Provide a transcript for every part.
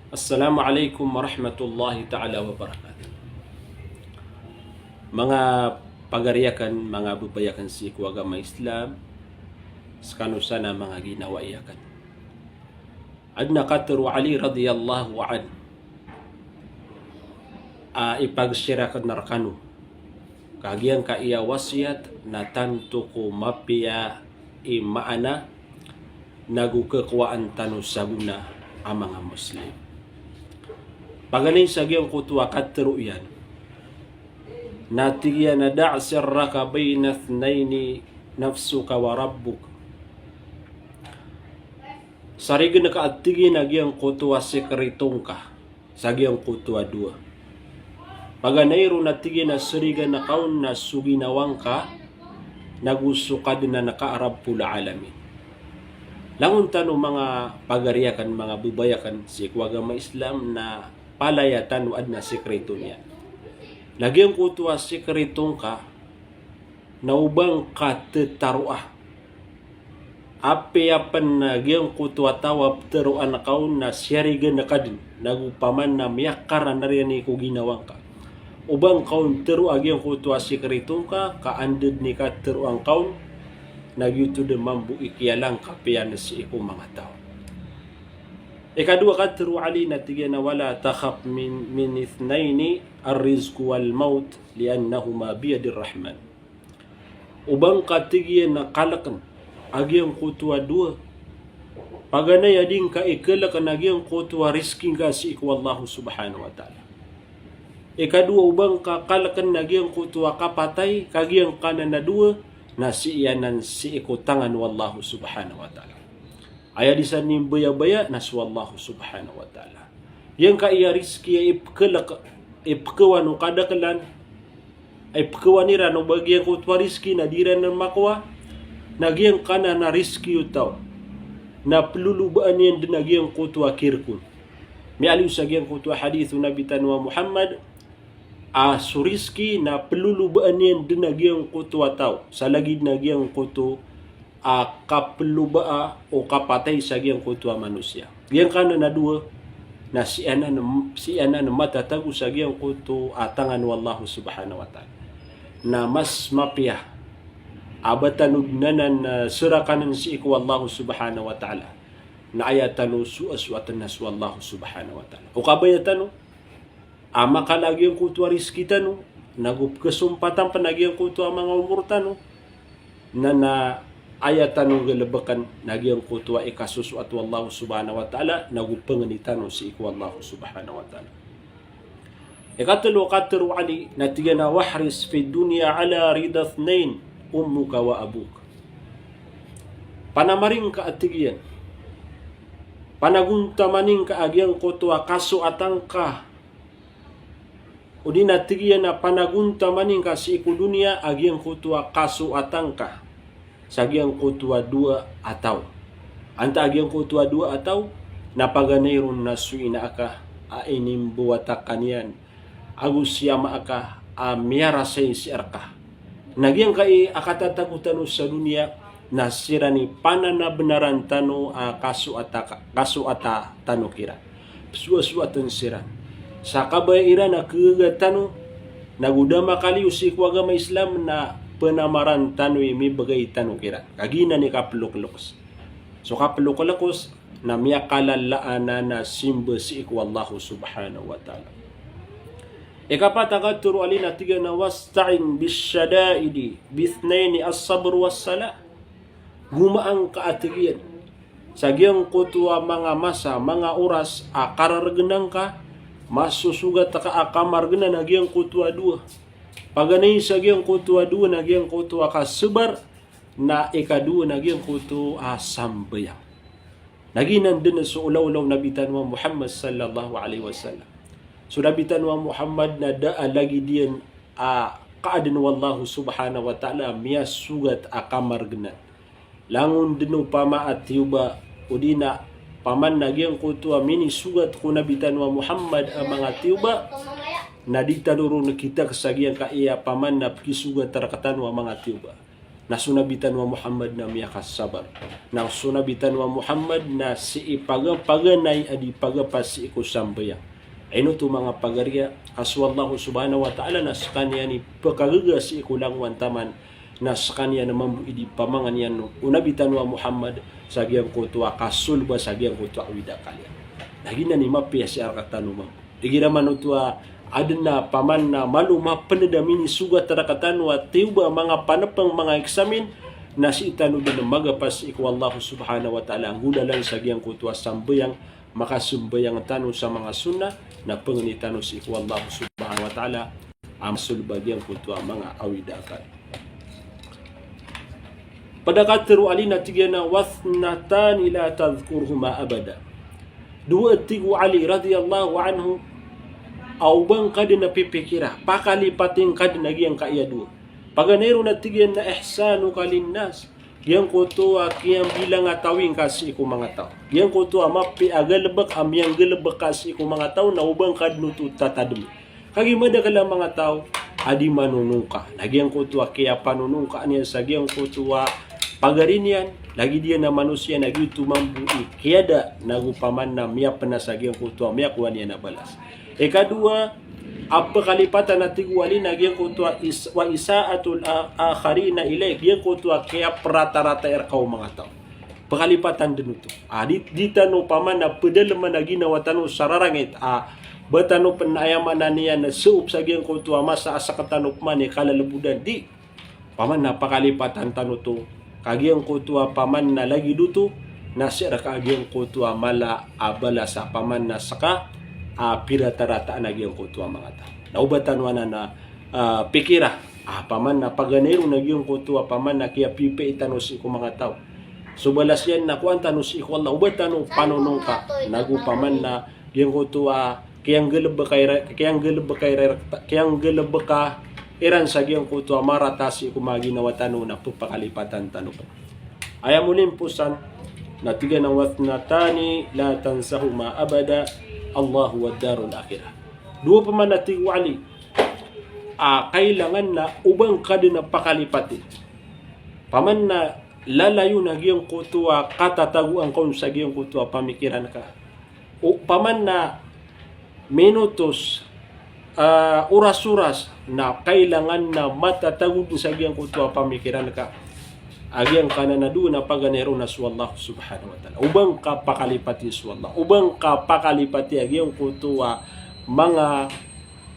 Assalamualaikum warahmatullahi ta'ala wabarakatuh. Mga pagariyakan, mga bubayakan si agama Islam, skano sana mga ginawa iyakan. Adna katru Ali radhiyallahu an, ipagsirakan narkanu. Kagian ka iya wasiat na tanto ko mapia imaana nagukakwaan tanu sabuna ang mga Muslim. Paganin sa giyang kutuwa katru iyan. Natigiya na da' sirraka bayna thnaini nafsuka wa rabbuk. Sarigin na kaatigi na giyang kutuwa sekretong ka sa giyang kutuwa dua. Paganayro natigi na sarigan na kaun na suginawang ka nagusukad na nakaarab pula alamin. Langon tano mga pagariyakan, mga bubayakan si agama Islam na palayatan o adna sekreto niya. Lagyan ko tuwa sekretong ka na ubang katetaruah. Apiapan na gyan ko tuwa tawab teruan na kaun na siyarigan na kadin nagupaman na miyakaran na rin ko ginawang ka. Ubang kaun teru agyan ko tuwa sekretong ka kaandid ni ka teruang kaun nagyuto de mambu ikialang kapiyan si iku mga tao. Ikadua katru Ali natigyan na wala takhaf min ithnaini ar-rizqu wal maut liannahuma biyadir rahman. Ubang katigyan na kalakan agyang kutuwa dua. Paganay ading ka ikalakan agyang kutuwa risking ka si iku Allah subhanahu wa ta'ala. Ikadua ubang kakalakan agyang kutuwa kapatay kagyang kanan na dua na si iyanan si iku tangan wallahu subhanahu wa ta'ala. Aya di sa nimbaya-baya na si wallahu subhanahu wa ta'ala. Yang ka iya riski ay ipkawan o kadakalan ay ipkawan nira no bagian ko tuwa riski na diran ng makwa nagyang kana na riski utaw na pelulubaan yan din nagyang ko tuwa kirkun. May aliw sa gyang ko tuwa hadithu Nabi Tanwa Muhammad suriski na pelulubaan yan din nagyang kutuwa tao sa lagid nagyang kutu kapelubaa o kapatay sa gyang kutuwa manusia. Gyang kana na dua na si anan matatago sa gyang kutu atangan wallahu subhanahu wa ta'ala na mas mapiyah abatanog nanan surakanan si iku wallahu subhanahu wa ta'ala na ayatano suaswatan nas wallahu subhanahu wa ta'ala o kabayatano makalagi ang kutuwa riskita no, nagupkasumpatan panagi ang kutuwa mga umurta no, na ayatan ng galabakan nagi ang kutuwa ikasusu at wallahu subhanahu wa ta'ala nagupanganitan no si iku wallahu subhanahu wa ta'ala. Ikatalo katru Ali natigan na wahris fi dunya ala rida thnain ummuka wa abuk. Panamaring ka atigian panaguntamaning ka agyang kutuwa kaso atang ka o di natigiyan na panagunta maning ka si iku dunia agyang kutuwa kaso atangka sa agyang kutuwa dua ataw. Anta agyang kutuwa dua ataw napaganayron na suina aka inimbuwata kanyan agusiyama aka miyara say si arka. Nagyang kay akatatakutan sa dunia na sirani pananabenaran tano kaso ata tano kira. Suasuatan siran. Sa kabayiran na kagatano nagudama kaliw si agama Islam na penamaran tanoy mi bagay tano kira kagina ni kapluklokos so kapluklokos na miyakalalaan na simba si iku wallahu subhanahu wa ta'ala. Ikapatakatur alina tiga na wasta'in bisyadaidi bithnaini as-sabr was-sala. Gumaang kaatigian sa giyang kutuwa mga masa mga oras akarargenang ka masusugat ka akamar gana nagyang kutuwa dua. Paganay sa gyang kutuwa dua nagyang kutuwa ka subar na ikadua nagyang kutuwa sambayang. Naginan din sa ulaw-ulaw nabitan wa Muhammad sallallahu alaihi wasallam. So nabitan wa Muhammad na daa lagi diyan kaadin wallahu subhanahu wa ta'ala miya sugat akamar gana. Langon din pama at yuba o di na paman nagyang kutuwa mini sugat ko nabitan wa Muhammad ang mga tiuba na di tanuro na kita kasagian ka iya paman na kisugat tarakatan wa mga tiuba na sunabitan wa Muhammad na miyakas sabar. Nang sunabitan wa Muhammad na si ipagapaganay adi pagapas si ikusambayang. Ayno to mga pagarya, aswallahu subhanahu wa ta'ala na sa kanya ni pagkagaga si ikulang wantaman na sa kanya naman idi pamangan yan unabitan wa Muhammad sa giyang kutua kasulba sa giyang kutua wida kalian. Lagi na ni mapia si arkatanumang. Igi naman utua adna paman na maluma penedamini sugat tarakatanwa tiuba mga panapang mga eksamin na si itanu din magapas iku Allah subhanahu wa ta'ala ang gudalan sa giyang kutua sambayang makasumbayang tanu sa mga sunnah na pengenitanu si iku Allah subhanahu wa ta'ala ang sulbagyang kutua mga awidakan. Padakatiru alina tigana wathnatan ila tadhkurhuma abada. Dua tigu Ali radhiyallahu anhu aubang kada napipikira pakalipating kada nagyang kaya dua paganero na tigyan na ihsanu kalinnas yang koto akiyang bilang atawing kasi ko mga tao yang koto mapi agalbak amyang galbak kasi ko mga tao na ubang kad nutu tatadmi kagimada kala mga tao adi manunungka nagyang koto akiya panunungka niya sa gyang koto pagarinyan lagi dia na manusia nagi tumambui kiada nagupaman na miya panasagyan koto miya kuan niya na balas. Ikadua, apa kalipatan na tigwali na giyang kutua wa isaatul akharina ilayk giyang kutua kaya prata-rata erkaw mga tao. Pakalipatan din ito. Di tano paman na pedalaman na ginawa tano sararangit. Batano panayaman na niya na suup sa giyang kutua masa asa katanok man kalalabudan. Di. Paman na pakalipatan tano to. Kagiyang kutua paman na lagi duto. Nasira kagiyang kutua mala abala sa paman na saka pirata-rata na giyang kutua mga tao. Naubatan wana na pikira. Paman na paganero na giyang kutua paman na kaya pipe itanos ko mga tao. Subalas yan na kuan tanos iko Allah. Ubatan no panunong ka. Nagupaman na giyang kutua kayang galaba ka iran sa giyang kutua maratasi ko mga ginawa tano na pupakalipatan tano ka. Ayam ulimpusan na tiga ng watnatani la tansahuma abada Allahu wa darul akhirah. Dua paman na tigwali kailangan na ubang kada na pakalipati. Paman na lalayo na giyang kutua katataguan kon sa giyang kutua pamikiran ka. O paman na minutos oras-oras na kailangan na matatagod sa giyang kutua pamikiran ka. Agyang kananadu na paganero na suwallahu subhanahu wa ta'ala. Ubang ka pakalipati suwallahu. Ubang ka pakalipati agyang kutua mga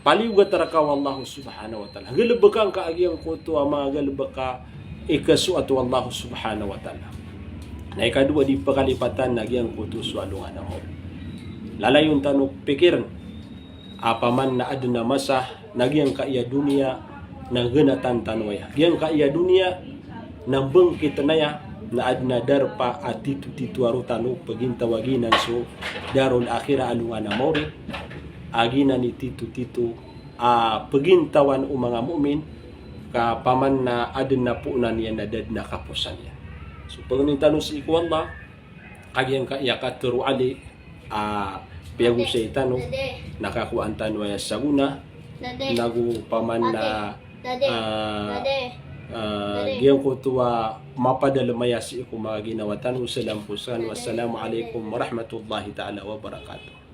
paliwgat rakaw Allah subhanahu wa ta'ala. Galabakang ka agyang kutua mga galabaka ikasu at Allah subhanahu wa ta'ala. Na ikadua di pakalipatan agyang kutu suwalungan mo. Lalayon tanong pikiran. Apaman na adna masa nagyang kaya dunia na ganatan tanwaya. Agyang kaya dunia nambeng kita naya na adna darpa at titu arutano pagintawaginan so darul akhira alungan na mori agina ni titu pagintawan o mga mu'min ka paman na adna po na niya na dad na kapusan niya. So pagnintanong si iku Allah agyang kaya katuru ali piyago sa itano nakakuan tanwaya sa una nagu paman na giyang kutua mapadalumaya si iku mga ginawatan. Wassalamualaikum warahmatullahi ta'ala wabarakatuh.